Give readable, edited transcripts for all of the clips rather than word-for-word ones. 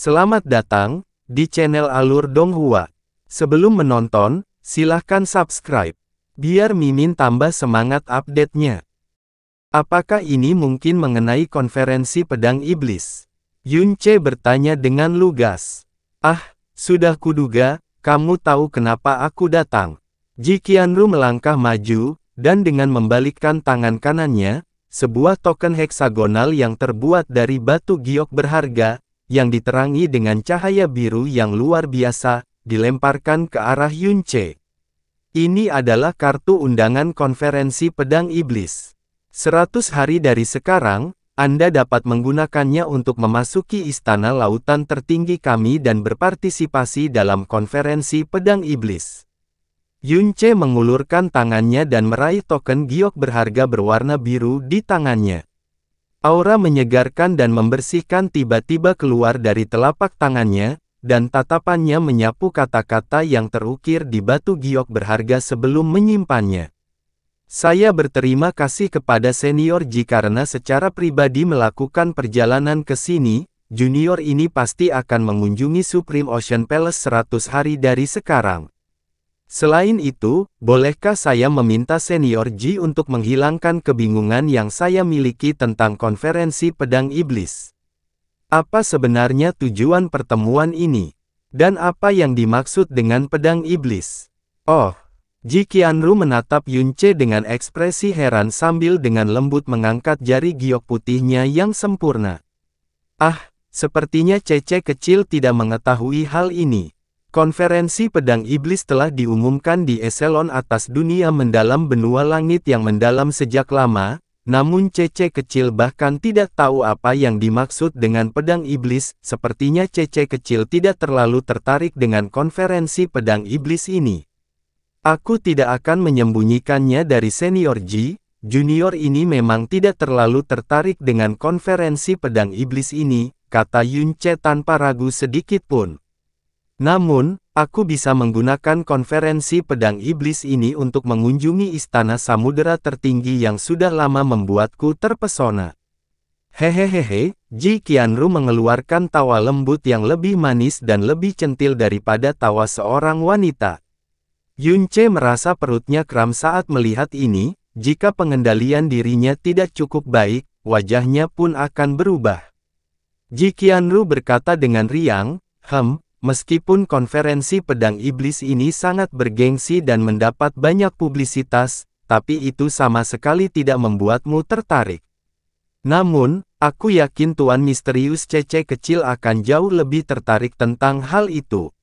Selamat datang di channel Alur Donghua. Sebelum menonton, silahkan subscribe, biar Mimin tambah semangat update-nya. Apakah ini mungkin mengenai konferensi pedang iblis? Yunce bertanya dengan lugas. Ah, sudah kuduga, kamu tahu kenapa aku datang. Ji Qianru melangkah maju, dan dengan membalikkan tangan kanannya, sebuah token heksagonal yang terbuat dari batu giok berharga, yang diterangi dengan cahaya biru yang luar biasa, dilemparkan ke arah Yunce. Ini adalah kartu undangan konferensi pedang iblis. 100 hari dari sekarang, Anda dapat menggunakannya untuk memasuki istana lautan tertinggi kami dan berpartisipasi dalam konferensi pedang iblis. Yunce mengulurkan tangannya dan meraih token giok berharga berwarna biru di tangannya. Aura menyegarkan dan membersihkan tiba-tiba keluar dari telapak tangannya, dan tatapannya menyapu kata-kata yang terukir di batu giok berharga sebelum menyimpannya. Saya berterima kasih kepada Senior Ji karena secara pribadi melakukan perjalanan ke sini. Junior ini pasti akan mengunjungi Supreme Ocean Palace 100 hari dari sekarang. Selain itu, bolehkah saya meminta Senior Ji untuk menghilangkan kebingungan yang saya miliki tentang konferensi pedang iblis? Apa sebenarnya tujuan pertemuan ini? Dan apa yang dimaksud dengan pedang iblis? Oh, Ji Qianru menatap Yunce dengan ekspresi heran sambil dengan lembut mengangkat jari giok putihnya yang sempurna. Ah, sepertinya Cece kecil tidak mengetahui hal ini. Konferensi pedang iblis telah diumumkan di eselon atas dunia mendalam benua langit yang mendalam sejak lama, namun Cece kecil bahkan tidak tahu apa yang dimaksud dengan pedang iblis. Sepertinya Cece kecil tidak terlalu tertarik dengan konferensi pedang iblis ini. Aku tidak akan menyembunyikannya dari Senior Ji, Junior ini memang tidak terlalu tertarik dengan konferensi pedang iblis ini, kata Yunce tanpa ragu sedikit pun. Namun, aku bisa menggunakan konferensi pedang iblis ini untuk mengunjungi istana samudera tertinggi yang sudah lama membuatku terpesona. Hehehehe, Ji Qianru mengeluarkan tawa lembut yang lebih manis dan lebih centil daripada tawa seorang wanita. Yunce merasa perutnya kram saat melihat ini. Jika pengendalian dirinya tidak cukup baik, wajahnya pun akan berubah. Ji Qianru berkata dengan riang, meskipun konferensi pedang iblis ini sangat bergengsi dan mendapat banyak publisitas, tapi itu sama sekali tidak membuatmu tertarik. Namun, aku yakin Tuan Misterius Cece kecil akan jauh lebih tertarik tentang hal itu.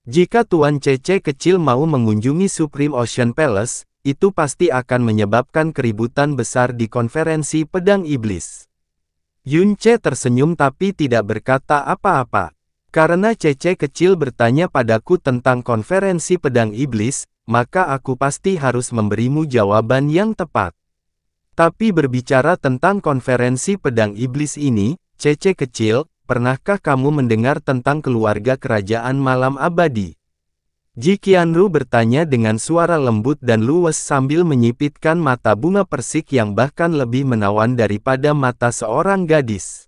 Jika Tuan Cece kecil mau mengunjungi Supreme Ocean Palace, itu pasti akan menyebabkan keributan besar di konferensi pedang iblis. Yunce tersenyum tapi tidak berkata apa-apa. Karena Cece kecil bertanya padaku tentang konferensi pedang iblis, maka aku pasti harus memberimu jawaban yang tepat. Tapi berbicara tentang konferensi pedang iblis ini, Cece kecil, pernahkah kamu mendengar tentang keluarga kerajaan malam abadi? Ji Qianru bertanya dengan suara lembut dan luwes sambil menyipitkan mata bunga persik yang bahkan lebih menawan daripada mata seorang gadis.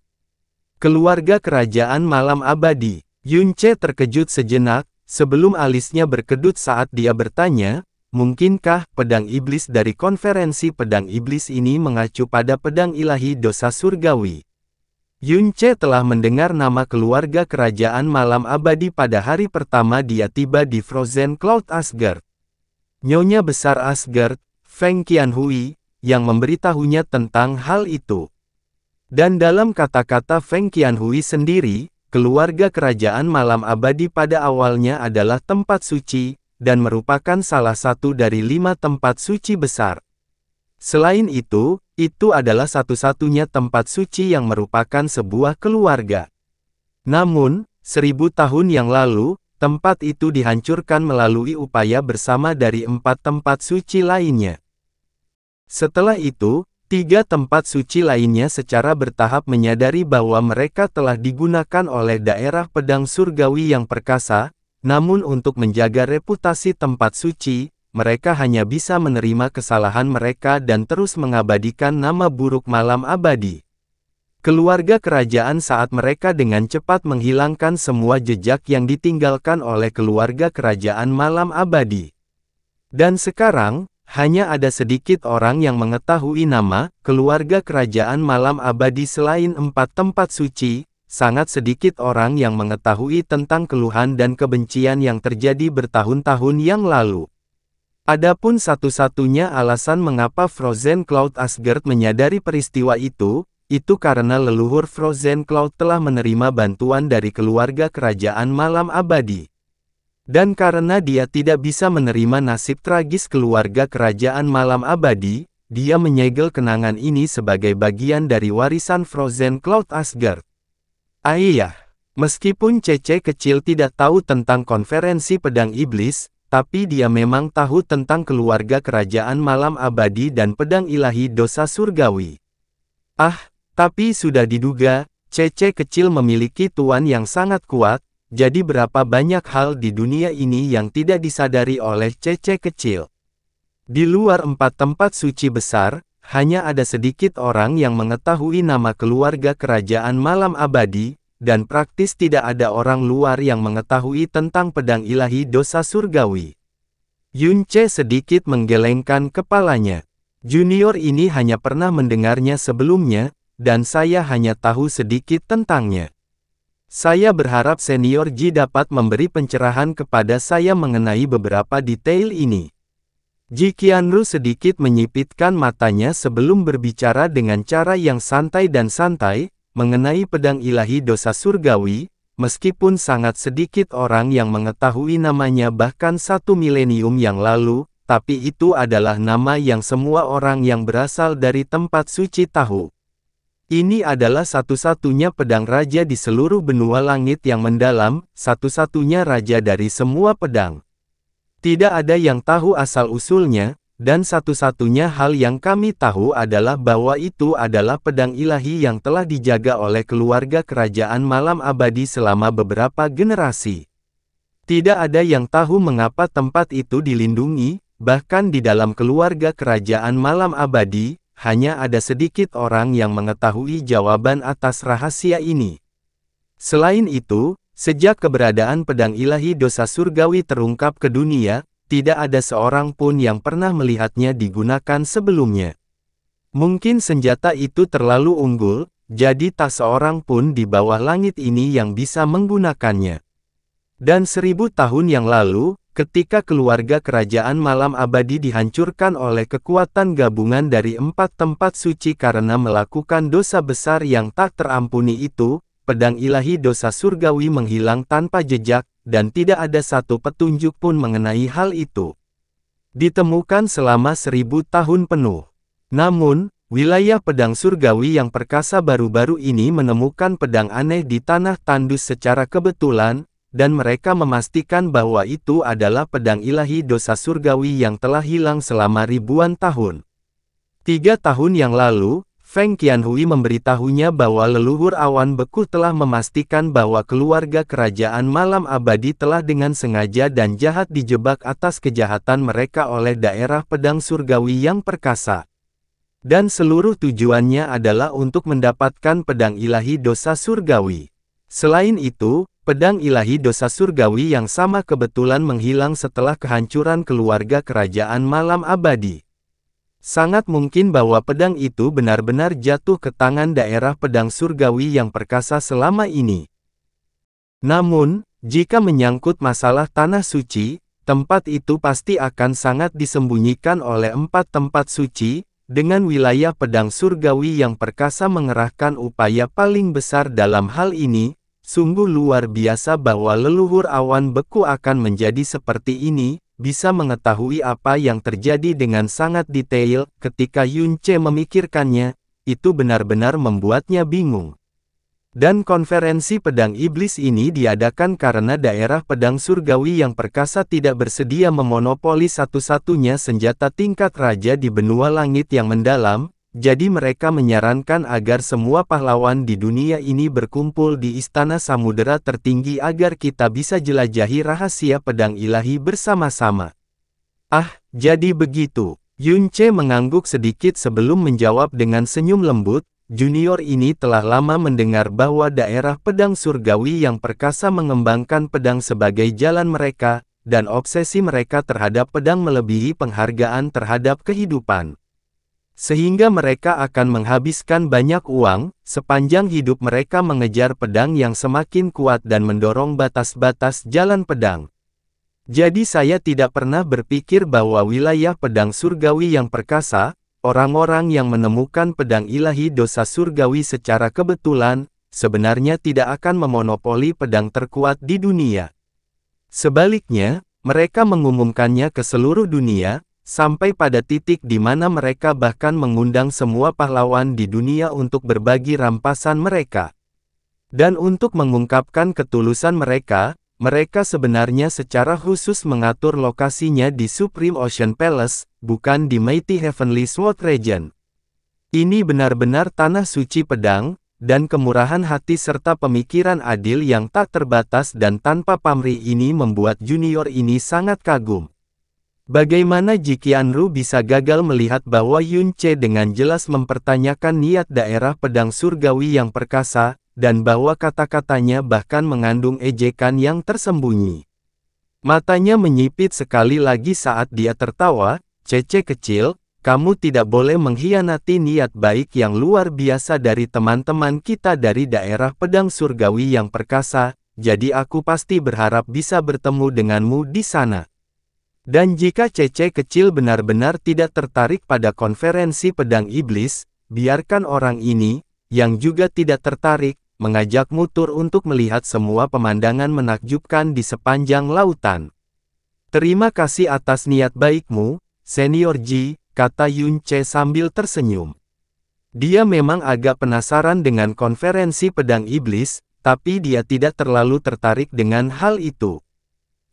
Keluarga kerajaan malam abadi. Yunce terkejut sejenak, sebelum alisnya berkedut saat dia bertanya, mungkinkah pedang iblis dari konferensi pedang iblis ini mengacu pada pedang ilahi dosa surgawi? Yunce telah mendengar nama keluarga kerajaan malam abadi pada hari pertama dia tiba di Frozen Cloud Asgard. Nyonya besar Asgard, Feng Qianhui, yang memberitahunya tentang hal itu. Dan dalam kata-kata Feng Qianhui sendiri, keluarga kerajaan malam abadi pada awalnya adalah tempat suci, dan merupakan salah satu dari 5 tempat suci besar. Selain itu adalah satu-satunya tempat suci yang merupakan sebuah keluarga. Namun, 1000 tahun yang lalu, tempat itu dihancurkan melalui upaya bersama dari 4 tempat suci lainnya. Setelah itu, 3 tempat suci lainnya secara bertahap menyadari bahwa mereka telah digunakan oleh daerah pedang surgawi yang perkasa, namun untuk menjaga reputasi tempat suci, mereka hanya bisa menerima kesalahan mereka dan terus mengabadikan nama buruk malam abadi. keluarga kerajaan saat mereka dengan cepat menghilangkan semua jejak yang ditinggalkan oleh keluarga kerajaan malam abadi. Dan sekarang, hanya ada sedikit orang yang mengetahui nama keluarga kerajaan malam abadi selain 4 tempat suci. Sangat sedikit orang yang mengetahui tentang keluhan dan kebencian yang terjadi bertahun-tahun yang lalu. Adapun satu-satunya alasan mengapa Frozen Cloud Asgard menyadari peristiwa itu karena leluhur Frozen Cloud telah menerima bantuan dari keluarga kerajaan malam abadi. Dan karena dia tidak bisa menerima nasib tragis keluarga kerajaan malam abadi, dia menyegel kenangan ini sebagai bagian dari warisan Frozen Cloud Asgard. Ayah, meskipun Cece kecil tidak tahu tentang konferensi pedang iblis, tapi dia memang tahu tentang keluarga kerajaan malam abadi dan pedang ilahi dosa surgawi. Tapi sudah diduga, Cece kecil memiliki tuan yang sangat kuat, jadi berapa banyak hal di dunia ini yang tidak disadari oleh Cece kecil. Di luar 4 tempat suci besar, hanya ada sedikit orang yang mengetahui nama keluarga kerajaan malam abadi, dan praktis tidak ada orang luar yang mengetahui tentang pedang ilahi dosa surgawi. Yunce sedikit menggelengkan kepalanya. Junior ini hanya pernah mendengarnya sebelumnya, dan saya hanya tahu sedikit tentangnya. Saya berharap Senior Ji dapat memberi pencerahan kepada saya mengenai beberapa detail ini. Ji Qianru sedikit menyipitkan matanya sebelum berbicara dengan cara yang santai dan santai, mengenai pedang ilahi dosa surgawi, meskipun sangat sedikit orang yang mengetahui namanya bahkan 1 milenium yang lalu, tapi itu adalah nama yang semua orang yang berasal dari tempat suci tahu. Ini adalah satu-satunya pedang raja di seluruh benua langit yang mendalam, satu-satunya raja dari semua pedang. Tidak ada yang tahu asal-usulnya, dan satu-satunya hal yang kami tahu adalah bahwa itu adalah pedang ilahi yang telah dijaga oleh keluarga kerajaan malam abadi selama beberapa generasi. Tidak ada yang tahu mengapa tempat itu dilindungi, bahkan di dalam keluarga kerajaan malam abadi, hanya ada sedikit orang yang mengetahui jawaban atas rahasia ini. Selain itu, sejak keberadaan pedang ilahi dosa surgawi terungkap ke dunia, tidak ada seorang pun yang pernah melihatnya digunakan sebelumnya. Mungkin senjata itu terlalu unggul, jadi tak seorang pun di bawah langit ini yang bisa menggunakannya. Dan 1000 tahun yang lalu, ketika keluarga kerajaan malam abadi dihancurkan oleh kekuatan gabungan dari 4 tempat suci karena melakukan dosa besar yang tak terampuni itu, pedang ilahi dosa surgawi menghilang tanpa jejak, dan tidak ada satu petunjuk pun mengenai hal itu. Ditemukan selama 1000 tahun penuh. Namun, wilayah pedang surgawi yang perkasa baru-baru ini menemukan pedang aneh di tanah tandus secara kebetulan, dan mereka memastikan bahwa itu adalah pedang ilahi dosa surgawi yang telah hilang selama ribuan tahun. 3 tahun yang lalu, Feng Qianhui memberitahunya bahwa leluhur awan beku telah memastikan bahwa keluarga kerajaan malam abadi telah dengan sengaja dan jahat dijebak atas kejahatan mereka oleh daerah pedang surgawi yang perkasa. Dan seluruh tujuannya adalah untuk mendapatkan pedang ilahi dosa surgawi. Selain itu, pedang ilahi dosa surgawi yang sama kebetulan menghilang setelah kehancuran keluarga kerajaan malam abadi. Sangat mungkin bahwa pedang itu benar-benar jatuh ke tangan daerah pedang surgawi yang perkasa selama ini. Namun, jika menyangkut masalah tanah suci, tempat itu pasti akan sangat disembunyikan oleh 4 tempat suci, dengan wilayah pedang surgawi yang perkasa mengerahkan upaya paling besar dalam hal ini. Sungguh luar biasa bahwa leluhur awan beku akan menjadi seperti ini, bisa mengetahui apa yang terjadi dengan sangat detail. Ketika Yunce memikirkannya, itu benar-benar membuatnya bingung. Dan konferensi pedang iblis ini diadakan karena daerah pedang surgawi yang perkasa tidak bersedia memonopoli satu-satunya senjata tingkat raja di benua langit yang mendalam. Jadi mereka menyarankan agar semua pahlawan di dunia ini berkumpul di Istana Samudera Tertinggi agar kita bisa jelajahi rahasia pedang ilahi bersama-sama. Jadi begitu. Yunce mengangguk sedikit sebelum menjawab dengan senyum lembut, junior ini telah lama mendengar bahwa daerah pedang surgawi yang perkasa mengembangkan pedang sebagai jalan mereka, dan obsesi mereka terhadap pedang melebihi penghargaan terhadap kehidupan. Sehingga mereka akan menghabiskan banyak uang, sepanjang hidup mereka mengejar pedang yang semakin kuat dan mendorong batas-batas jalan pedang. Jadi saya tidak pernah berpikir bahwa wilayah pedang surgawi yang perkasa, orang-orang yang menemukan pedang ilahi dosa surgawi secara kebetulan, sebenarnya tidak akan memonopoli pedang terkuat di dunia. Sebaliknya, mereka mengumumkannya ke seluruh dunia, sampai pada titik di mana mereka bahkan mengundang semua pahlawan di dunia untuk berbagi rampasan mereka. Dan untuk mengungkapkan ketulusan mereka, mereka sebenarnya secara khusus mengatur lokasinya di Supreme Ocean Palace, bukan di Mighty Heavenly Sword Region. Ini benar-benar tanah suci pedang, dan kemurahan hati serta pemikiran adil yang tak terbatas dan tanpa pamrih ini membuat junior ini sangat kagum. Bagaimana Jiqianru bisa gagal melihat bahwa Yun Ce dengan jelas mempertanyakan niat daerah pedang surgawi yang perkasa, dan bahwa kata-katanya bahkan mengandung ejekan yang tersembunyi. Matanya menyipit sekali lagi saat dia tertawa, "Cece kecil, kamu tidak boleh mengkhianati niat baik yang luar biasa dari teman-teman kita dari daerah pedang surgawi yang perkasa, jadi aku pasti berharap bisa bertemu denganmu di sana. Dan jika Cece kecil benar-benar tidak tertarik pada konferensi pedang iblis, biarkan orang ini, yang juga tidak tertarik, mengajakmu tur untuk melihat semua pemandangan menakjubkan di sepanjang lautan. Terima kasih atas niat baikmu, Senior Ji," kata Yun Ce sambil tersenyum. Dia memang agak penasaran dengan konferensi pedang iblis, tapi dia tidak terlalu tertarik dengan hal itu.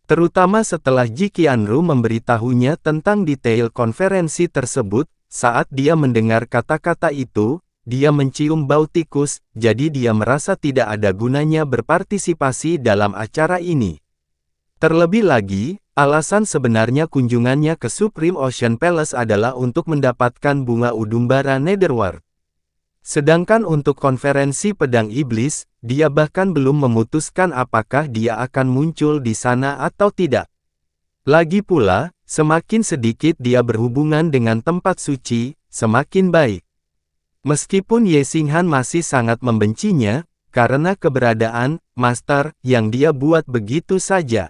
Terutama setelah Jiqianru memberitahunya tentang detail konferensi tersebut, saat dia mendengar kata-kata itu, dia mencium bau tikus, jadi dia merasa tidak ada gunanya berpartisipasi dalam acara ini. Terlebih lagi, alasan sebenarnya kunjungannya ke Supreme Ocean Palace adalah untuk mendapatkan bunga udumbara Netherworld. Sedangkan untuk konferensi pedang iblis, dia bahkan belum memutuskan apakah dia akan muncul di sana atau tidak. Lagi pula, semakin sedikit dia berhubungan dengan tempat suci, semakin baik. Meskipun Ye Xinghan masih sangat membencinya, karena keberadaan master yang dia buat begitu saja.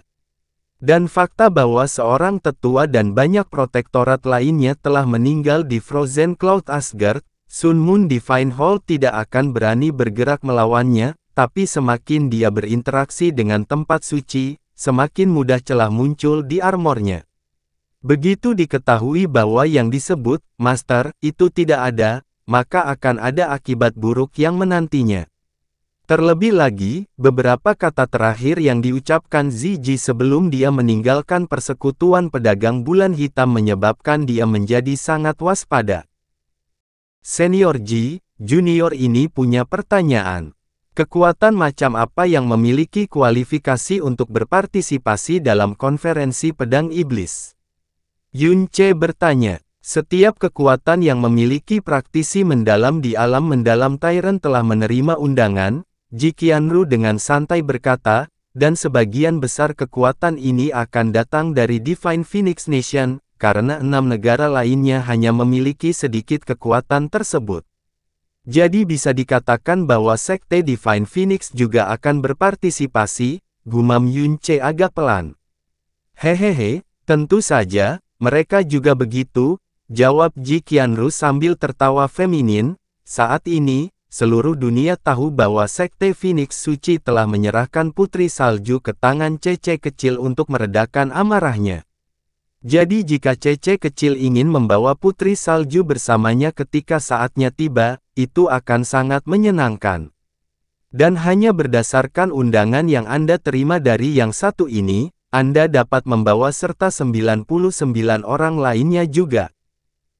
Dan fakta bahwa seorang tetua dan banyak protektorat lainnya telah meninggal di Frozen Cloud Asgard, Sun Moon Divine Hall tidak akan berani bergerak melawannya, tapi semakin dia berinteraksi dengan tempat suci, semakin mudah celah muncul di armornya. Begitu diketahui bahwa yang disebut master itu tidak ada, maka akan ada akibat buruk yang menantinya. Terlebih lagi, beberapa kata terakhir yang diucapkan Ziji sebelum dia meninggalkan persekutuan pedagang bulan hitam menyebabkan dia menjadi sangat waspada. Senior Ji, junior ini punya pertanyaan. Kekuatan macam apa yang memiliki kualifikasi untuk berpartisipasi dalam konferensi pedang iblis? Yun Ce bertanya. Setiap kekuatan yang memiliki praktisi mendalam di alam mendalam Tyrant telah menerima undangan, Jiqianru dengan santai berkata, dan sebagian besar kekuatan ini akan datang dari Divine Phoenix Nation, karena 6 negara lainnya hanya memiliki sedikit kekuatan tersebut. Jadi bisa dikatakan bahwa Sekte Divine Phoenix juga akan berpartisipasi, gumam Yun Ce agak pelan. Hehehe, tentu saja, mereka juga begitu, jawab Jiqianru sambil tertawa feminin. Saat ini, seluruh dunia tahu bahwa Sekte Phoenix Suci telah menyerahkan Putri Salju ke tangan Cece kecil untuk meredakan amarahnya. Jadi jika Cece kecil ingin membawa Putri Salju bersamanya ketika saatnya tiba, itu akan sangat menyenangkan. Dan hanya berdasarkan undangan yang Anda terima dari yang satu ini, Anda dapat membawa serta 99 orang lainnya juga.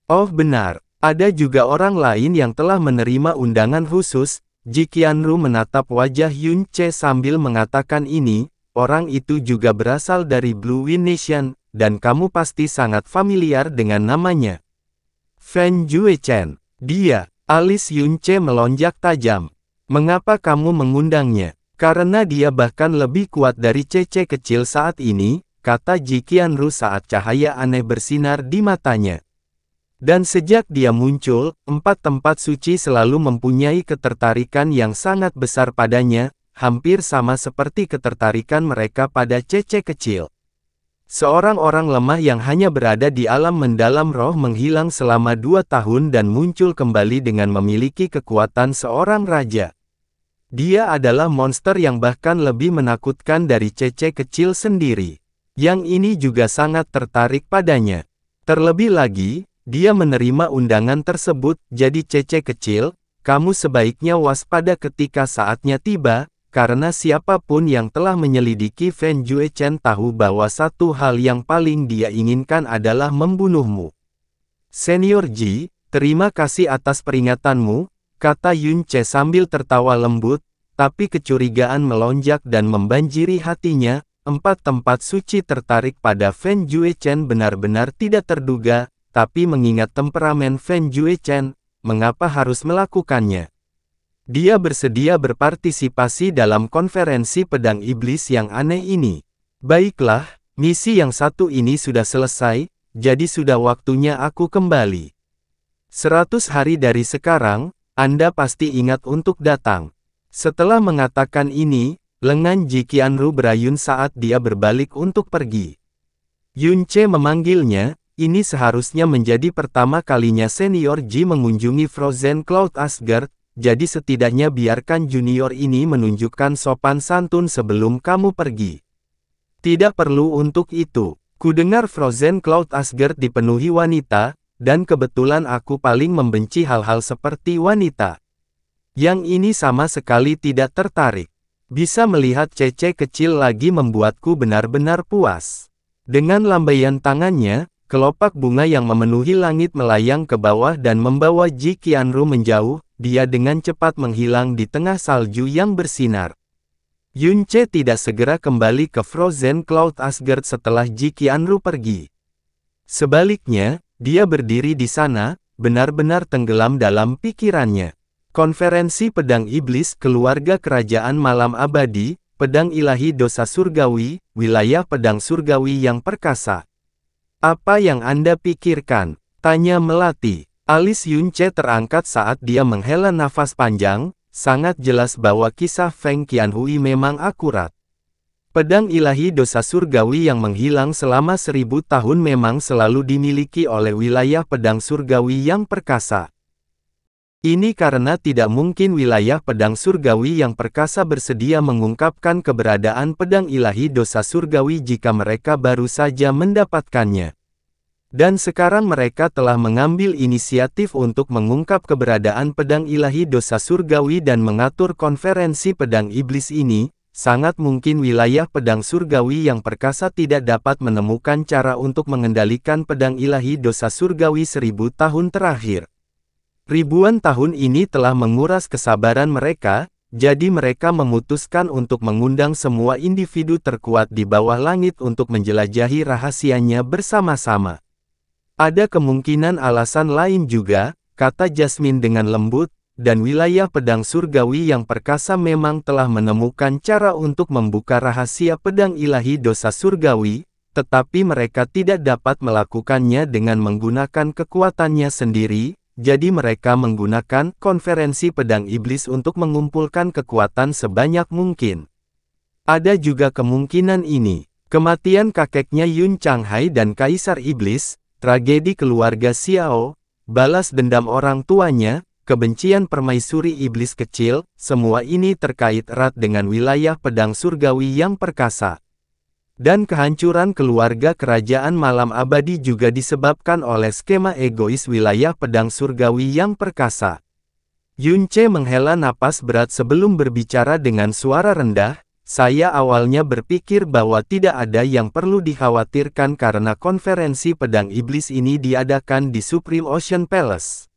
Oh benar, ada juga orang lain yang telah menerima undangan khusus. Jiqianru menatap wajah Yun Ce sambil mengatakan ini, orang itu juga berasal dari Blue Wind Nation, dan kamu pasti sangat familiar dengan namanya. Fan Juechen. Dia, Alis Yun Ce melonjak tajam. Mengapa kamu mengundangnya? Karena dia bahkan lebih kuat dari Cece kecil saat ini, kata Ji Qianru saat cahaya aneh bersinar di matanya. Dan sejak dia muncul, 4 tempat suci selalu mempunyai ketertarikan yang sangat besar padanya, hampir sama seperti ketertarikan mereka pada Cece kecil. Seorang orang lemah yang hanya berada di alam mendalam roh menghilang selama 2 tahun dan muncul kembali dengan memiliki kekuatan seorang raja. Dia adalah monster yang bahkan lebih menakutkan dari Cece kecil sendiri. Yang ini juga sangat tertarik padanya. Terlebih lagi, dia menerima undangan tersebut, jadi Cece kecil, kamu sebaiknya waspada ketika saatnya tiba, karena siapapun yang telah menyelidiki Fen Juechen tahu bahwa satu hal yang paling dia inginkan adalah membunuhmu. Senior Ji, terima kasih atas peringatanmu, kata Yun Ce sambil tertawa lembut, tapi kecurigaan melonjak dan membanjiri hatinya. 4 tempat suci tertarik pada Fen Juechen benar-benar tidak terduga, tapi mengingat temperamen Fen Juechen, mengapa harus melakukannya? Dia bersedia berpartisipasi dalam konferensi pedang iblis yang aneh ini. Baiklah, misi yang satu ini sudah selesai, jadi sudah waktunya aku kembali. 100 hari dari sekarang, Anda pasti ingat untuk datang. Setelah mengatakan ini, lengan Ji Qianru berayun saat dia berbalik untuk pergi. Yun Ce memanggilnya, ini seharusnya menjadi pertama kalinya Senior Ji mengunjungi Frozen Cloud Asgard, jadi setidaknya biarkan junior ini menunjukkan sopan santun sebelum kamu pergi. Tidak perlu untuk itu. Kudengar Frozen Cloud Asgard dipenuhi wanita, dan kebetulan aku paling membenci hal-hal seperti wanita. Yang ini sama sekali tidak tertarik. Bisa melihat Cece kecil lagi membuatku benar-benar puas. Dengan lambaian tangannya, kelopak bunga yang memenuhi langit melayang ke bawah dan membawa Ji Qianru menjauh, dia dengan cepat menghilang di tengah salju yang bersinar. Yun Ce tidak segera kembali ke Frozen Cloud Asgard setelah Ji Qianru pergi. Sebaliknya, dia berdiri di sana, benar-benar tenggelam dalam pikirannya. Konferensi Pedang Iblis Keluarga Kerajaan Malam Abadi, Pedang Ilahi Dosa Surgawi, Wilayah Pedang Surgawi yang Perkasa. Apa yang Anda pikirkan? Tanya Melati. Alis Yun Ce terangkat saat dia menghela nafas panjang, sangat jelas bahwa kisah Feng Qianhui memang akurat. Pedang ilahi dosa surgawi yang menghilang selama 1000 tahun memang selalu dimiliki oleh wilayah pedang surgawi yang perkasa. Ini karena tidak mungkin wilayah pedang surgawi yang perkasa bersedia mengungkapkan keberadaan pedang ilahi dosa surgawi jika mereka baru saja mendapatkannya. Dan sekarang mereka telah mengambil inisiatif untuk mengungkap keberadaan pedang ilahi dosa surgawi dan mengatur konferensi pedang iblis ini. Sangat mungkin wilayah pedang surgawi yang perkasa tidak dapat menemukan cara untuk mengendalikan pedang ilahi dosa surgawi 1000 tahun terakhir. Ribuan tahun ini telah menguras kesabaran mereka, jadi mereka memutuskan untuk mengundang semua individu terkuat di bawah langit untuk menjelajahi rahasianya bersama-sama. Ada kemungkinan alasan lain juga, kata Jasmine dengan lembut, dan wilayah pedang surgawi yang perkasa memang telah menemukan cara untuk membuka rahasia pedang ilahi dosa surgawi, tetapi mereka tidak dapat melakukannya dengan menggunakan kekuatannya sendiri, jadi mereka menggunakan konferensi pedang iblis untuk mengumpulkan kekuatan sebanyak mungkin. Ada juga kemungkinan ini, kematian kakeknya Yun Changhai dan Kaisar Iblis, tragedi keluarga Xiao, balas dendam orang tuanya, kebencian permaisuri iblis kecil, semua ini terkait erat dengan wilayah pedang surgawi yang perkasa. Dan kehancuran keluarga kerajaan malam abadi juga disebabkan oleh skema egois wilayah pedang surgawi yang perkasa. Yun Ce menghela napas berat sebelum berbicara dengan suara rendah, saya awalnya berpikir bahwa tidak ada yang perlu dikhawatirkan karena konferensi pedang iblis ini diadakan di Supreme Ocean Palace.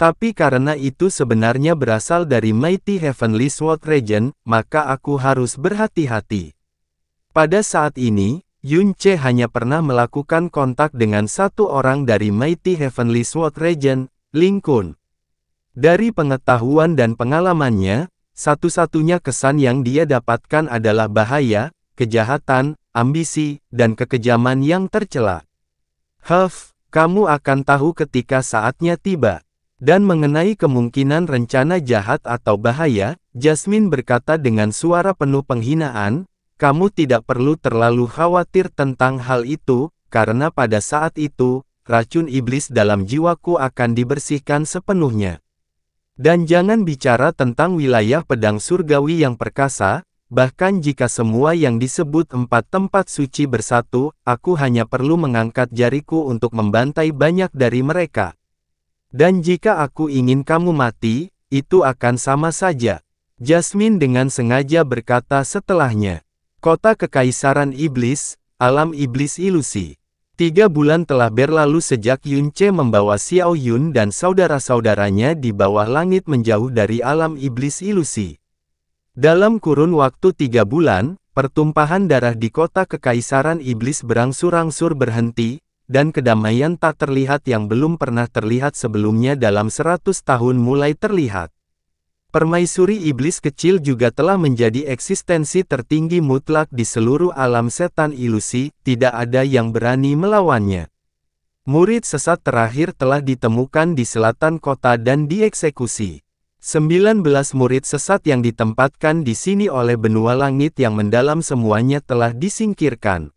Tapi karena itu sebenarnya berasal dari Mighty Heavenly Sword Region, maka aku harus berhati-hati. Pada saat ini, Yun Ce hanya pernah melakukan kontak dengan satu orang dari Mighty Heavenly Sword Region, Ling Kun. Dari pengetahuan dan pengalamannya, satu-satunya kesan yang dia dapatkan adalah bahaya, kejahatan, ambisi, dan kekejaman yang tercela. Kamu akan tahu ketika saatnya tiba. Dan mengenai kemungkinan rencana jahat atau bahaya, Jasmine berkata dengan suara penuh penghinaan, kamu tidak perlu terlalu khawatir tentang hal itu, karena pada saat itu, racun iblis dalam jiwaku akan dibersihkan sepenuhnya. Dan jangan bicara tentang wilayah pedang surgawi yang perkasa, bahkan jika semua yang disebut 4 tempat suci bersatu, aku hanya perlu mengangkat jariku untuk membantai banyak dari mereka. Dan jika aku ingin kamu mati, itu akan sama saja. Jasmine dengan sengaja berkata setelahnya. Kota Kekaisaran Iblis, Alam Iblis Ilusi. 3 bulan telah berlalu sejak Yunce membawa Xiao Yun dan saudara-saudaranya di bawah langit menjauh dari alam iblis ilusi. Dalam kurun waktu 3 bulan, pertumpahan darah di kota Kekaisaran Iblis berangsur-angsur berhenti, dan kedamaian tak terlihat yang belum pernah terlihat sebelumnya dalam 100 tahun mulai terlihat. Permaisuri iblis kecil juga telah menjadi eksistensi tertinggi mutlak di seluruh alam setan ilusi, tidak ada yang berani melawannya. Murid sesat terakhir telah ditemukan di selatan kota dan dieksekusi. 19 murid sesat yang ditempatkan di sini oleh benua langit yang mendalam semuanya telah disingkirkan.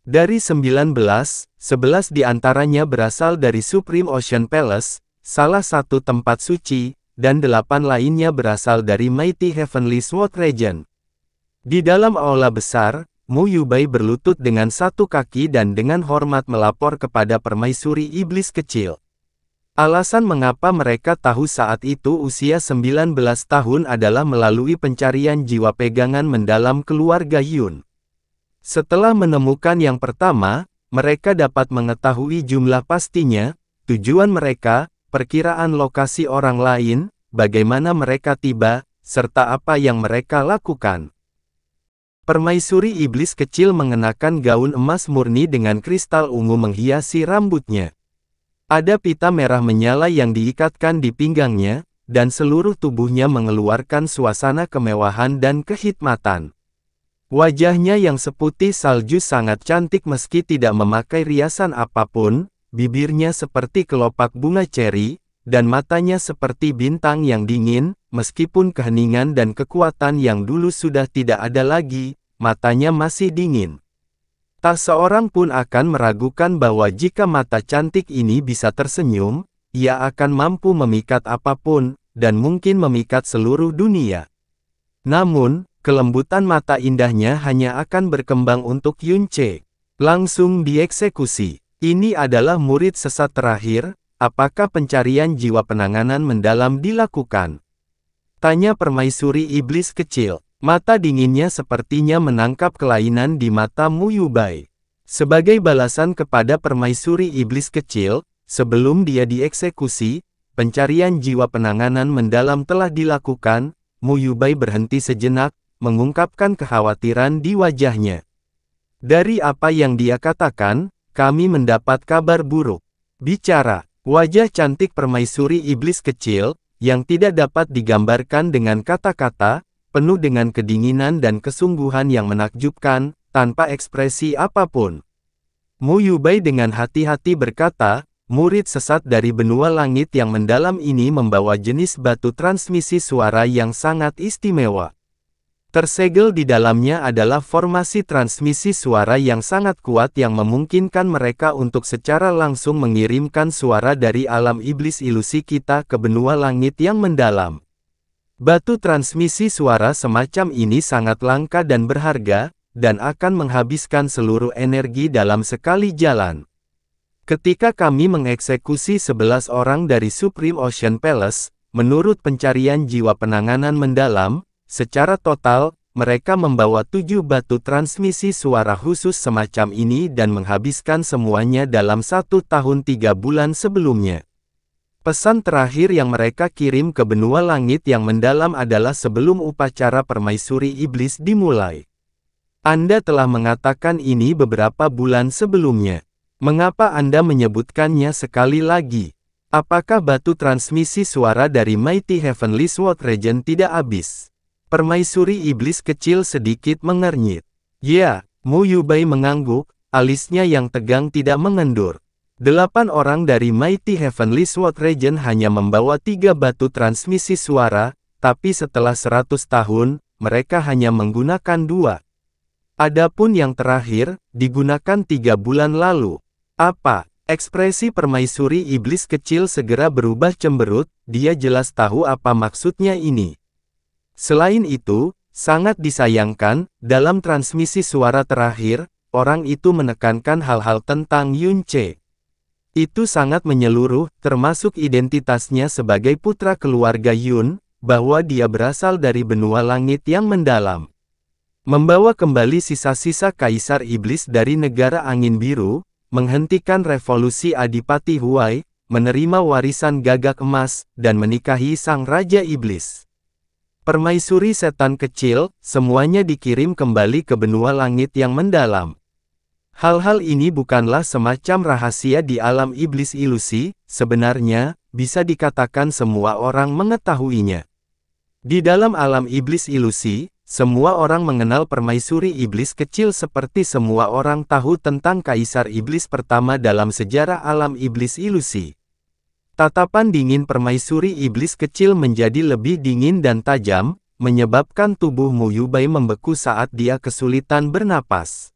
Dari 19, 11 di antaranya berasal dari Supreme Ocean Palace, salah satu tempat suci, dan 8 lainnya berasal dari Mighty Heavenly Sword Region. Di dalam aula besar, Mu Yubai berlutut dengan satu kaki dan dengan hormat melapor kepada permaisuri iblis kecil. Alasan mengapa mereka tahu saat itu usia 19 tahun adalah melalui pencarian jiwa pegangan mendalam keluarga Yun. Setelah menemukan yang pertama, mereka dapat mengetahui jumlah pastinya, tujuan mereka, perkiraan lokasi orang lain, bagaimana mereka tiba, serta apa yang mereka lakukan. Permaisuri iblis kecil mengenakan gaun emas murni dengan kristal ungu menghiasi rambutnya. Ada pita merah menyala yang diikatkan di pinggangnya, dan seluruh tubuhnya mengeluarkan suasana kemewahan dan kehikmatan. Wajahnya yang seputih salju sangat cantik meski tidak memakai riasan apapun, bibirnya seperti kelopak bunga ceri, dan matanya seperti bintang yang dingin, meskipun keheningan dan kekuatan yang dulu sudah tidak ada lagi, matanya masih dingin. Tak seorang pun akan meragukan bahwa jika mata cantik ini bisa tersenyum, ia akan mampu memikat apapun, dan mungkin memikat seluruh dunia. Namun, kelembutan mata indahnya hanya akan berkembang untuk Yunce. Langsung dieksekusi. Ini adalah murid sesat terakhir, apakah pencarian jiwa penanganan mendalam dilakukan? Tanya permaisuri iblis kecil. Mata dinginnya sepertinya menangkap kelainan di mata Mu Yubai. Sebagai balasan kepada permaisuri iblis kecil, sebelum dia dieksekusi, pencarian jiwa penanganan mendalam telah dilakukan. Mu Yubai berhenti sejenak, mengungkapkan kekhawatiran di wajahnya. Dari apa yang dia katakan, kami mendapat kabar buruk. Bicara, wajah cantik permaisuri iblis kecil, yang tidak dapat digambarkan dengan kata-kata, penuh dengan kedinginan dan kesungguhan yang menakjubkan, tanpa ekspresi apapun. Mu Yubai dengan hati-hati berkata, murid sesat dari benua langit yang mendalam ini membawa jenis batu transmisi suara yang sangat istimewa. Tersegel di dalamnya adalah formasi transmisi suara yang sangat kuat yang memungkinkan mereka untuk secara langsung mengirimkan suara dari alam iblis ilusi kita ke benua langit yang mendalam. Batu transmisi suara semacam ini sangat langka dan berharga, dan akan menghabiskan seluruh energi dalam sekali jalan. Ketika kami mengeksekusi 11 orang dari Supreme Ocean Palace, menurut pencarian jiwa penanganan mendalam, secara total, mereka membawa 7 batu transmisi suara khusus semacam ini dan menghabiskan semuanya dalam 1 tahun 3 bulan sebelumnya. Pesan terakhir yang mereka kirim ke benua langit yang mendalam adalah sebelum upacara permaisuri iblis dimulai. Anda telah mengatakan ini beberapa bulan sebelumnya. Mengapa Anda menyebutkannya sekali lagi? Apakah batu transmisi suara dari Mighty Heavenly Sword Regent tidak habis? Permaisuri iblis kecil sedikit mengernyit. Ya, Mu Yubai mengangguk, alisnya yang tegang tidak mengendur. 8 orang dari Mighty Heavenly Sword Regent hanya membawa 3 batu transmisi suara, tapi setelah 100 tahun, mereka hanya menggunakan 2. Adapun yang terakhir, digunakan 3 bulan lalu. Apa? Ekspresi permaisuri iblis kecil segera berubah cemberut, dia jelas tahu apa maksudnya ini. Selain itu, sangat disayangkan, dalam transmisi suara terakhir, orang itu menekankan hal-hal tentang Yunce. Itu sangat menyeluruh, termasuk identitasnya sebagai putra keluarga Yun, bahwa dia berasal dari benua langit yang mendalam. Membawa kembali sisa-sisa Kaisar Iblis dari negara angin biru, menghentikan revolusi Adipati Huai, menerima warisan gagak emas, dan menikahi sang Raja Iblis. Permaisuri setan kecil, semuanya dikirim kembali ke benua langit yang mendalam. Hal-hal ini bukanlah semacam rahasia di alam iblis ilusi, sebenarnya, bisa dikatakan semua orang mengetahuinya. Di dalam alam iblis ilusi, semua orang mengenal permaisuri iblis kecil seperti semua orang tahu tentang Kaisar Iblis pertama dalam sejarah alam iblis ilusi. Tatapan dingin permaisuri iblis kecil menjadi lebih dingin dan tajam, menyebabkan tubuh Mu Yubai membeku saat dia kesulitan bernapas.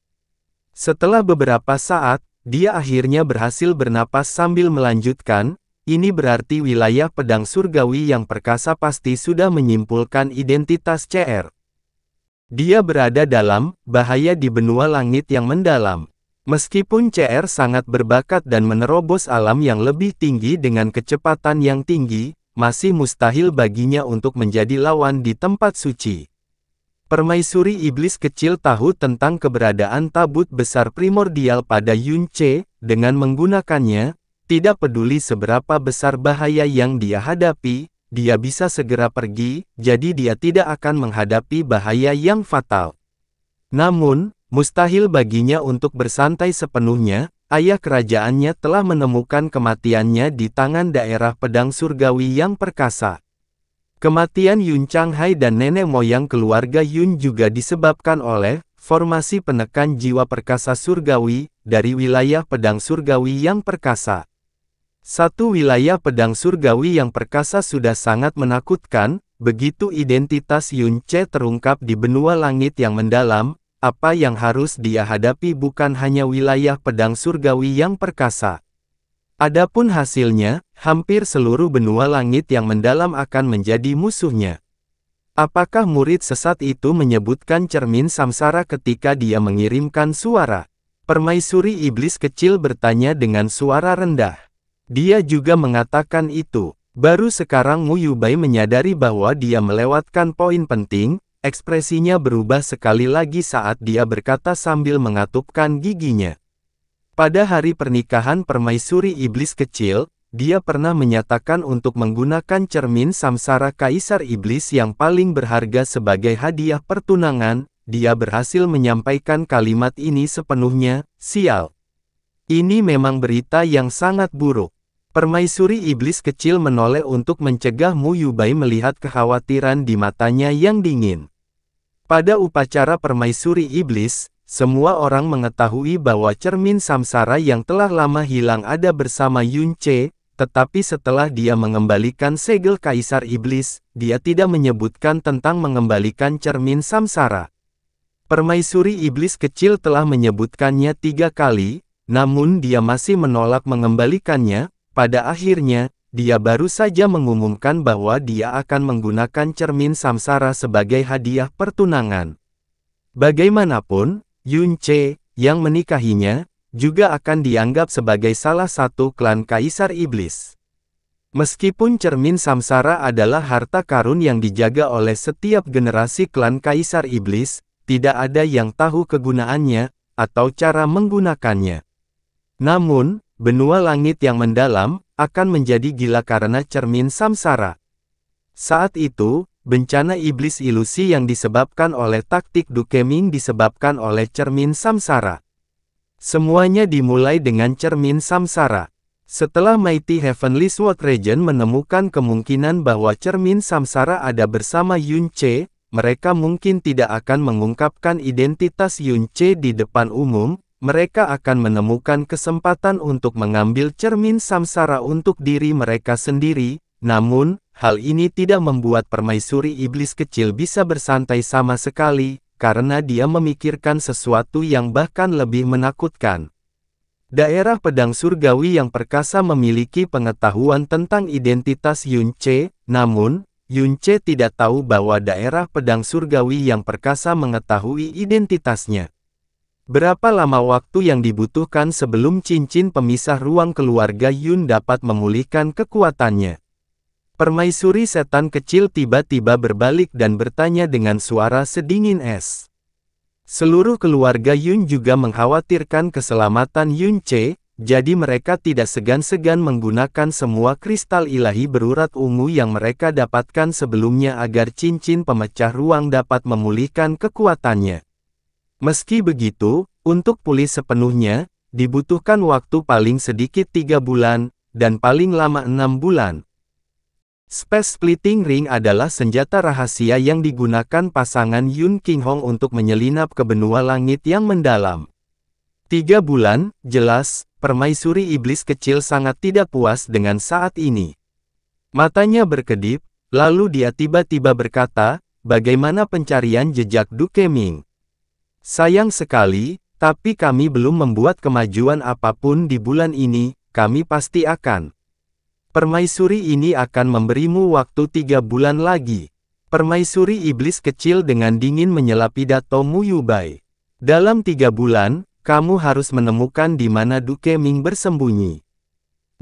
Setelah beberapa saat, dia akhirnya berhasil bernapas sambil melanjutkan, ini berarti wilayah pedang surgawi yang perkasa pasti sudah menyimpulkan identitas CR. Dia berada dalam bahaya di benua langit yang mendalam. Meskipun CR sangat berbakat dan menerobos alam yang lebih tinggi dengan kecepatan yang tinggi, masih mustahil baginya untuk menjadi lawan di tempat suci. Permaisuri iblis kecil tahu tentang keberadaan tabut besar primordial pada Yunce, dengan menggunakannya, tidak peduli seberapa besar bahaya yang dia hadapi, dia bisa segera pergi, jadi dia tidak akan menghadapi bahaya yang fatal. Namun, mustahil baginya untuk bersantai sepenuhnya, ayah kerajaannya telah menemukan kematiannya di tangan daerah pedang surgawi yang perkasa. Kematian Yun Changhai dan nenek moyang keluarga Yun juga disebabkan oleh formasi penekan jiwa perkasa surgawi dari wilayah pedang surgawi yang perkasa. Satu wilayah pedang surgawi yang perkasa sudah sangat menakutkan, begitu identitas Yunce terungkap di benua langit yang mendalam, apa yang harus dia hadapi bukan hanya wilayah pedang surgawi yang perkasa. Adapun hasilnya, hampir seluruh benua langit yang mendalam akan menjadi musuhnya. Apakah murid sesat itu menyebutkan cermin samsara ketika dia mengirimkan suara? Permaisuri iblis kecil bertanya dengan suara rendah. Dia juga mengatakan itu. Baru sekarang Mu Yubai menyadari bahwa dia melewatkan poin penting, ekspresinya berubah sekali lagi saat dia berkata sambil mengatupkan giginya. Pada hari pernikahan permaisuri iblis kecil, dia pernah menyatakan untuk menggunakan cermin samsara Kaisar Iblis yang paling berharga sebagai hadiah pertunangan, dia berhasil menyampaikan kalimat ini sepenuhnya, sial. Ini memang berita yang sangat buruk. Permaisuri iblis kecil menoleh untuk mencegah Mu Yubai melihat kekhawatiran di matanya yang dingin. Pada upacara permaisuri iblis, semua orang mengetahui bahwa cermin samsara yang telah lama hilang ada bersama Yunce, tetapi setelah dia mengembalikan segel Kaisar Iblis, dia tidak menyebutkan tentang mengembalikan cermin samsara. Permaisuri iblis kecil telah menyebutkannya 3 kali, namun dia masih menolak mengembalikannya. Pada akhirnya, dia baru saja mengumumkan bahwa dia akan menggunakan cermin samsara sebagai hadiah pertunangan. Bagaimanapun, Yunce, yang menikahinya, juga akan dianggap sebagai salah satu klan Kaisar Iblis. Meskipun cermin samsara adalah harta karun yang dijaga oleh setiap generasi klan Kaisar Iblis, tidak ada yang tahu kegunaannya, atau cara menggunakannya. Namun, benua langit yang mendalam, akan menjadi gila karena cermin samsara. Saat itu, bencana iblis ilusi yang disebabkan oleh taktik Dukeming disebabkan oleh cermin samsara. Semuanya dimulai dengan cermin samsara. Setelah Mighty Heavenly Sword Regent menemukan kemungkinan bahwa cermin samsara ada bersama Yun Ce, mereka mungkin tidak akan mengungkapkan identitas Yun Ce di depan umum, mereka akan menemukan kesempatan untuk mengambil cermin samsara untuk diri mereka sendiri, namun, hal ini tidak membuat permaisuri iblis kecil bisa bersantai sama sekali, karena dia memikirkan sesuatu yang bahkan lebih menakutkan. Daerah pedang surgawi yang perkasa memiliki pengetahuan tentang identitas Yun Ce, namun, Yun Ce tidak tahu bahwa daerah pedang surgawi yang perkasa mengetahui identitasnya. Berapa lama waktu yang dibutuhkan sebelum cincin pemisah ruang keluarga Yun dapat memulihkan kekuatannya? Permaisuri setan kecil tiba-tiba berbalik dan bertanya dengan suara sedingin es. Seluruh keluarga Yun juga mengkhawatirkan keselamatan Yun Ce, jadi mereka tidak segan-segan menggunakan semua kristal ilahi berurat ungu yang mereka dapatkan sebelumnya agar cincin pemecah ruang dapat memulihkan kekuatannya. Meski begitu, untuk pulih sepenuhnya, dibutuhkan waktu paling sedikit 3 bulan, dan paling lama 6 bulan. Space Splitting Ring adalah senjata rahasia yang digunakan pasangan Yun Qinghong untuk menyelinap ke benua langit yang mendalam. 3 bulan, jelas, permaisuri iblis kecil sangat tidak puas dengan saat ini. Matanya berkedip, lalu dia tiba-tiba berkata, bagaimana pencarian jejak Du Keming? Sayang sekali, tapi kami belum membuat kemajuan apapun di bulan ini, kami pasti akan. Permaisuri ini akan memberimu waktu 3 bulan lagi. Permaisuri iblis kecil dengan dingin menyela pidato Mu Yubai. Dalam 3 bulan, kamu harus menemukan di mana Du Keming bersembunyi.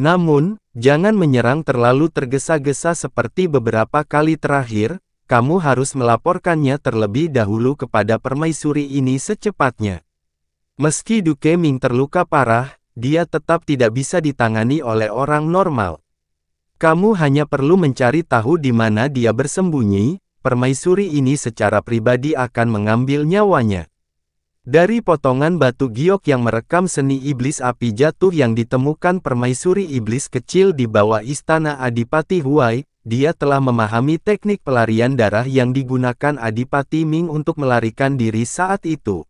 Namun, jangan menyerang terlalu tergesa-gesa seperti beberapa kali terakhir, kamu harus melaporkannya terlebih dahulu kepada permaisuri ini secepatnya. Meski Du Keming terluka parah, dia tetap tidak bisa ditangani oleh orang normal. Kamu hanya perlu mencari tahu di mana dia bersembunyi, permaisuri ini secara pribadi akan mengambil nyawanya. Dari potongan batu giok yang merekam seni iblis api jatuh yang ditemukan permaisuri iblis kecil di bawah istana Adipati Huai, dia telah memahami teknik pelarian darah yang digunakan Adipati Ming untuk melarikan diri saat itu.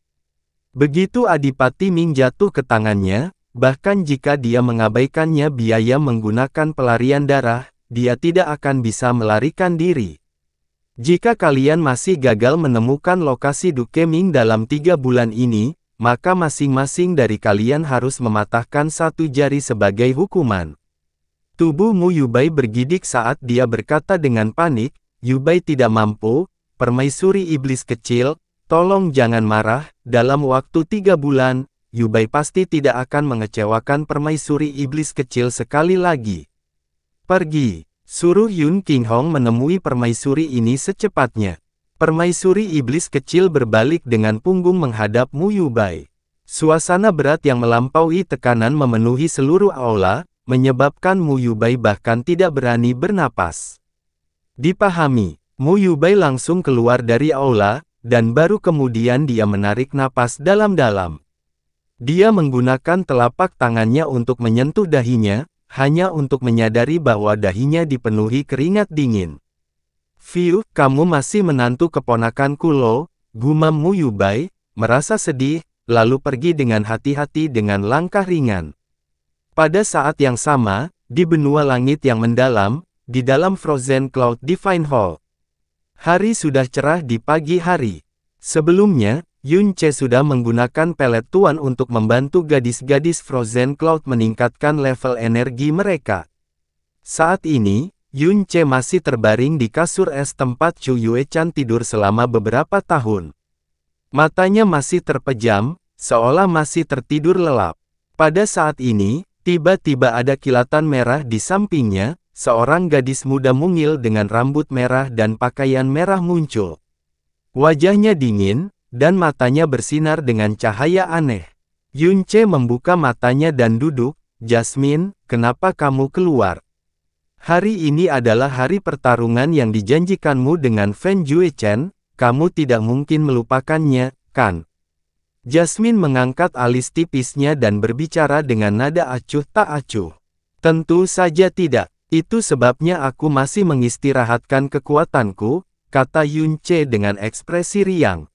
Begitu Adipati Ming jatuh ke tangannya, bahkan jika dia mengabaikannya biaya menggunakan pelarian darah, dia tidak akan bisa melarikan diri. Jika kalian masih gagal menemukan lokasi Du Keming dalam 3 bulan ini, maka masing-masing dari kalian harus mematahkan 1 jari sebagai hukuman. Tubuh Mu Yubai bergidik saat dia berkata dengan panik, Yubai tidak mampu, permaisuri iblis kecil, tolong jangan marah, dalam waktu 3 bulan, Yubai pasti tidak akan mengecewakan permaisuri iblis kecil sekali lagi. Pergi, suruh Yun Qinghong menemui permaisuri ini secepatnya. Permaisuri iblis kecil berbalik dengan punggung menghadap Mu Yubai. Suasana berat yang melampaui tekanan memenuhi seluruh aula, menyebabkan Mu Yubai bahkan tidak berani bernapas. Dipahami, Mu Yubai langsung keluar dari aula, dan baru kemudian dia menarik napas dalam-dalam. Dia menggunakan telapak tangannya untuk menyentuh dahinya, hanya untuk menyadari bahwa dahinya dipenuhi keringat dingin. Fiu, kamu masih menantu keponakanku lo, gumam Mu Yubai, merasa sedih, lalu pergi dengan hati-hati dengan langkah ringan. Pada saat yang sama, di benua langit yang mendalam, di dalam Frozen Cloud Divine Hall. Hari sudah cerah di pagi hari. Sebelumnya, Yun Ce sudah menggunakan pelet tuan untuk membantu gadis-gadis Frozen Cloud meningkatkan level energi mereka. Saat ini, Yun Ce masih terbaring di kasur es tempat Chu Yue-chan tidur selama beberapa tahun. Matanya masih terpejam, seolah masih tertidur lelap. Pada saat ini, tiba-tiba ada kilatan merah di sampingnya, seorang gadis muda mungil dengan rambut merah dan pakaian merah muncul. Wajahnya dingin, dan matanya bersinar dengan cahaya aneh. Yun Ce membuka matanya dan duduk, Jasmine, kenapa kamu keluar? Hari ini adalah hari pertarungan yang dijanjikanmu dengan Fen Juechen, kamu tidak mungkin melupakannya, kan? Jasmine mengangkat alis tipisnya dan berbicara dengan nada acuh tak acuh. Tentu saja tidak. Itu sebabnya aku masih mengistirahatkan kekuatanku, kata Yun Che dengan ekspresi riang.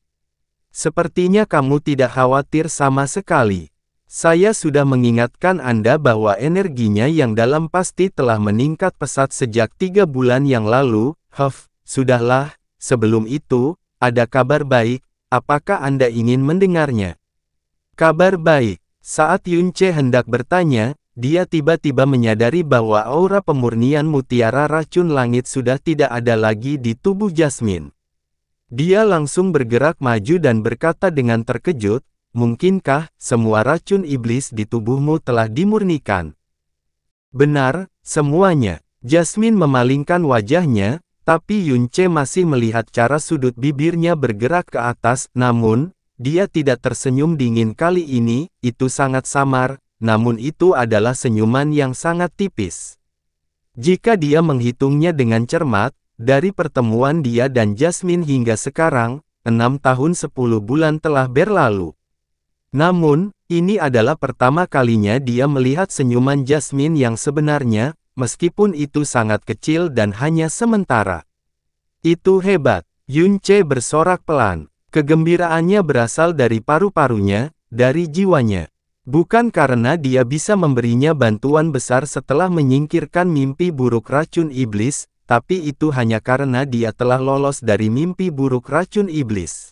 Sepertinya kamu tidak khawatir sama sekali. Saya sudah mengingatkan Anda bahwa energinya yang dalam pasti telah meningkat pesat sejak 3 bulan yang lalu. Sudahlah, sebelum itu, ada kabar baik, apakah Anda ingin mendengarnya? Kabar baik. Saat Yun Che hendak bertanya, dia tiba-tiba menyadari bahwa aura pemurnian mutiara racun langit sudah tidak ada lagi di tubuh Jasmine. Dia langsung bergerak maju dan berkata dengan terkejut, "Mungkinkah semua racun iblis di tubuhmu telah dimurnikan?" "Benar, semuanya." Jasmine memalingkan wajahnya, tapi Yun Che masih melihat cara sudut bibirnya bergerak ke atas, namun, dia tidak tersenyum dingin kali ini, itu sangat samar. Namun itu adalah senyuman yang sangat tipis. Jika dia menghitungnya dengan cermat, dari pertemuan dia dan Jasmine hingga sekarang, 6 tahun 10 bulan telah berlalu. Namun, ini adalah pertama kalinya dia melihat senyuman Jasmine yang sebenarnya, meskipun itu sangat kecil dan hanya sementara. Itu hebat. Yun Che bersorak pelan. Kegembiraannya berasal dari paru-parunya, dari jiwanya. Bukan karena dia bisa memberinya bantuan besar setelah menyingkirkan mimpi buruk racun iblis, tapi itu hanya karena dia telah lolos dari mimpi buruk racun iblis.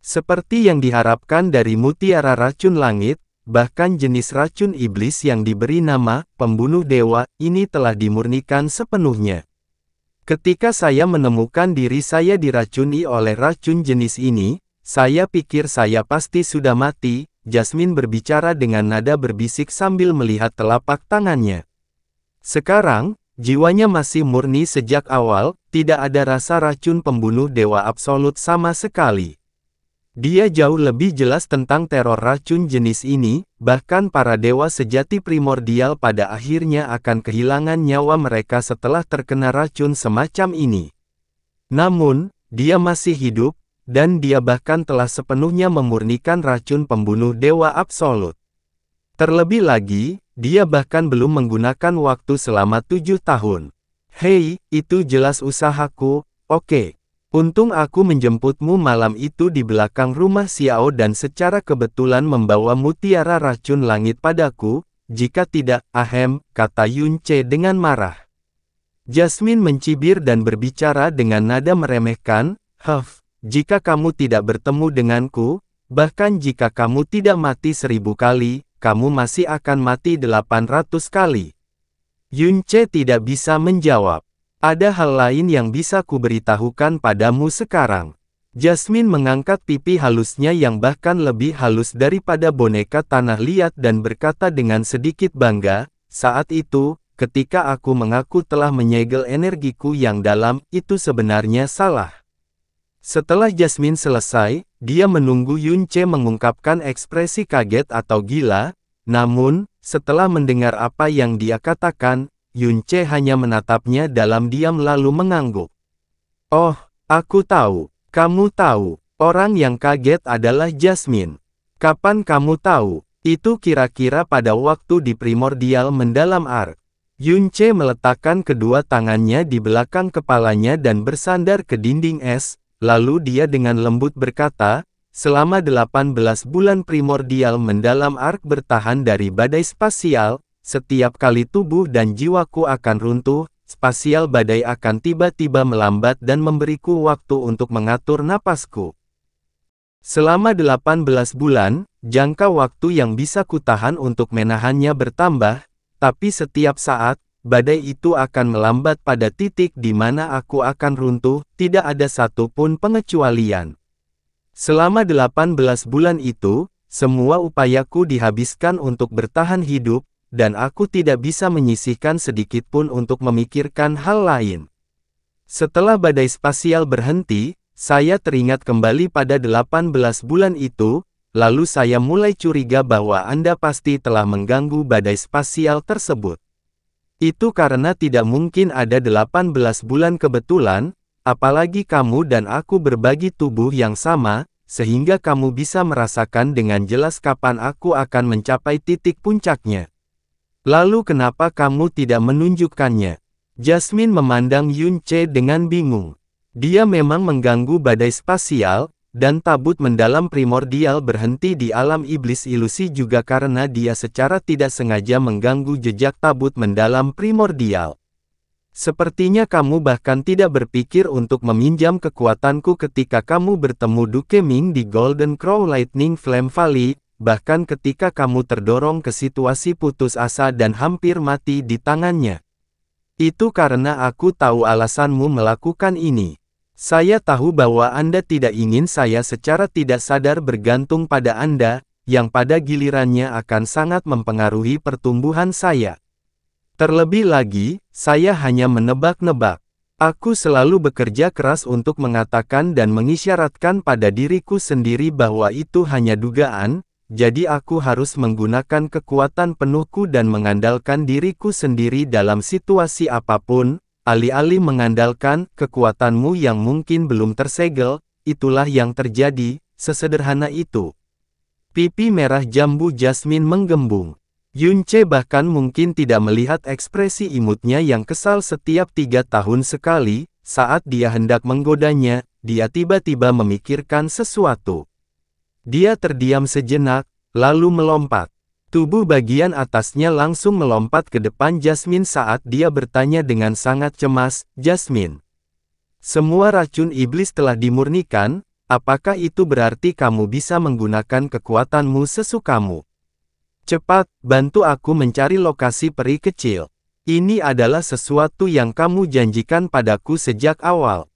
Seperti yang diharapkan dari mutiara racun langit, bahkan jenis racun iblis yang diberi nama pembunuh dewa ini telah dimurnikan sepenuhnya. Ketika saya menemukan diri saya diracuni oleh racun jenis ini, saya pikir saya pasti sudah mati. Jasmine berbicara dengan nada berbisik sambil melihat telapak tangannya. Sekarang, jiwanya masih murni sejak awal, tidak ada rasa racun pembunuh dewa absolut sama sekali. Dia jauh lebih jelas tentang teror racun jenis ini, bahkan para dewa sejati primordial pada akhirnya akan kehilangan nyawa mereka setelah terkena racun semacam ini. Namun, dia masih hidup, dan dia bahkan telah sepenuhnya memurnikan racun pembunuh dewa absolut. Terlebih lagi, dia bahkan belum menggunakan waktu selama 7 tahun. Hei, itu jelas usahaku, oke. Untung aku menjemputmu malam itu di belakang rumah Xiao dan secara kebetulan membawa mutiara racun langit padaku, jika tidak, kata Yun Che dengan marah. Jasmine mencibir dan berbicara dengan nada meremehkan, jika kamu tidak bertemu denganku, bahkan jika kamu tidak mati 1000 kali, kamu masih akan mati 800 kali. Yun Che tidak bisa menjawab. Ada hal lain yang bisa kuberitahukan padamu sekarang. Jasmine mengangkat pipi halusnya yang bahkan lebih halus daripada boneka tanah liat dan berkata dengan sedikit bangga, saat itu, ketika aku mengaku telah menyegel energiku yang dalam, itu sebenarnya salah. Setelah Jasmine selesai, dia menunggu Yun Che mengungkapkan ekspresi kaget atau gila, namun, setelah mendengar apa yang dia katakan, Yun Che hanya menatapnya dalam diam lalu mengangguk. Oh, aku tahu, kamu tahu, orang yang kaget adalah Jasmine. Kapan kamu tahu? Itu kira-kira pada waktu di primordial mendalam ark. Yun Che meletakkan kedua tangannya di belakang kepalanya dan bersandar ke dinding es. Lalu dia dengan lembut berkata, selama 18 bulan primordial mendalam ark bertahan dari badai spasial, setiap kali tubuh dan jiwaku akan runtuh, spasial badai akan tiba-tiba melambat dan memberiku waktu untuk mengatur napasku. Selama 18 bulan, jangka waktu yang bisa kutahan untuk menahannya bertambah, tapi setiap saat, badai itu akan melambat pada titik di mana aku akan runtuh, tidak ada satupun pengecualian. Selama 18 bulan itu, semua upayaku dihabiskan untuk bertahan hidup, dan aku tidak bisa menyisihkan sedikitpun untuk memikirkan hal lain. Setelah badai spasial berhenti, saya teringat kembali pada 18 bulan itu, lalu saya mulai curiga bahwa Anda pasti telah mengganggu badai spasial tersebut. Itu karena tidak mungkin ada 18 bulan kebetulan, apalagi kamu dan aku berbagi tubuh yang sama, sehingga kamu bisa merasakan dengan jelas kapan aku akan mencapai titik puncaknya. Lalu kenapa kamu tidak menunjukkannya? Jasmine memandang Yun Ce dengan bingung. Dia memang mengganggu badai spasial, dan tabut mendalam primordial berhenti di alam iblis ilusi juga karena dia secara tidak sengaja mengganggu jejak tabut mendalam primordial. Sepertinya kamu bahkan tidak berpikir untuk meminjam kekuatanku ketika kamu bertemu Duke Ming di Golden Crow Lightning Flame Valley, bahkan ketika kamu terdorong ke situasi putus asa dan hampir mati di tangannya. Itu karena aku tahu alasanmu melakukan ini. Saya tahu bahwa Anda tidak ingin saya secara tidak sadar bergantung pada Anda, yang pada gilirannya akan sangat mempengaruhi pertumbuhan saya. Terlebih lagi, saya hanya menebak-nebak. Aku selalu bekerja keras untuk mengatakan dan mengisyaratkan pada diriku sendiri bahwa itu hanya dugaan, jadi aku harus menggunakan kekuatan penuhku dan mengandalkan diriku sendiri dalam situasi apapun, alih-alih mengandalkan kekuatanmu yang mungkin belum tersegel. Itulah yang terjadi, sesederhana itu. Pipi merah jambu Jasmine menggembung. Yun Ce bahkan mungkin tidak melihat ekspresi imutnya yang kesal setiap 3 tahun sekali, saat dia hendak menggodanya, dia tiba-tiba memikirkan sesuatu. Dia terdiam sejenak, lalu melompat. Tubuh bagian atasnya langsung melompat ke depan Jasmine saat dia bertanya dengan sangat cemas, "Jasmine, semua racun iblis telah dimurnikan, apakah itu berarti kamu bisa menggunakan kekuatanmu sesukamu? Cepat, bantu aku mencari lokasi peri kecil. Ini adalah sesuatu yang kamu janjikan padaku sejak awal."